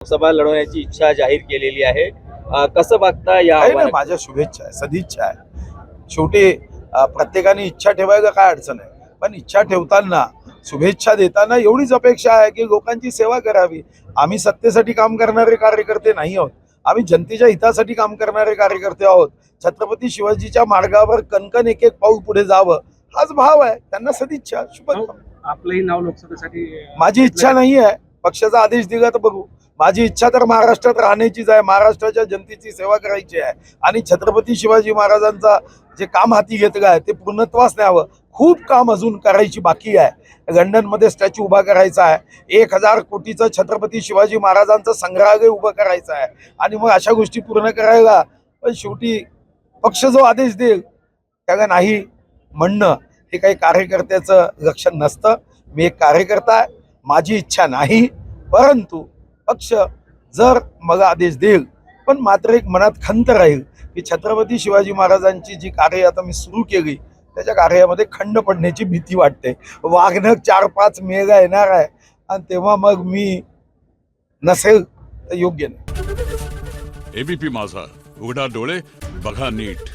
लोकसभा लढवण्याची इच्छा जाहीर केलेली आहे. कसं बघता या काही नाही, माझ्या शुभेच्छा आहे, सदिच्छा आहे. शेवटी प्रत्येकाने इच्छा ठेवायला काय अडचण आहे, पण इच्छा ठेवताना शुभेच्छा देताना एवढीच अपेक्षा आहे की लोकांची सेवा करावी. आम्ही सत्तेसाठी काम करणारे कार्यकर्ते नाही आहोत, आम्ही जनतेच्या हितासाठी काम करणारे कार्यकर्ते आहोत. छत्रपती शिवाजीच्या मार्गावर कणकण एक एक पाऊल पुढे जावं हाच भाव आहे. त्यांना सदिच्छा, शुभेच्छा. आपलंही नाव लोकसभेसाठी माझी इच्छा नाही आहे, पक्षाचा आदेश दिला तर बघू. माझी इच्छा तर महाराष्ट्रात राहण्याचीच आहे, महाराष्ट्राच्या जनतेची सेवा करायची आहे आणि छत्रपती शिवाजी महाराजांचा जे काम हाती घेतलं आहे ते पूर्णत्वास न्यावं. खूप काम अजून करायची बाकी आहे. लंडनमध्ये स्टॅच्यू उभा करायचा आहे, 1000 कोटीचं छत्रपती शिवाजी महाराजांचं संग्रहालय उभं करायचं आहे आणि मग अशा गोष्टी पूर्ण करायला पण शेवटी पक्ष जो आदेश देईल त्याला नाही म्हणणं हे काही कार्यकर्त्याचं लक्षण नसतं. मी एक कार्यकर्ता आहे, माझी इच्छा नाही, परंतु पक्ष जर मला आदेश देईल पण मात्र एक मनात खंत राहील की छत्रपती शिवाजी महाराजांची जी कार्य आता मी सुरू केली त्याच्या कार्यामध्ये खंड पडण्याची भीती वाटते. वाघनक 4-5 मेगा येणार आहे आणि तेव्हा मग मी नसेल तर योग्य नाही. एबीपी माझा, उघडा डोळे बघा नीट.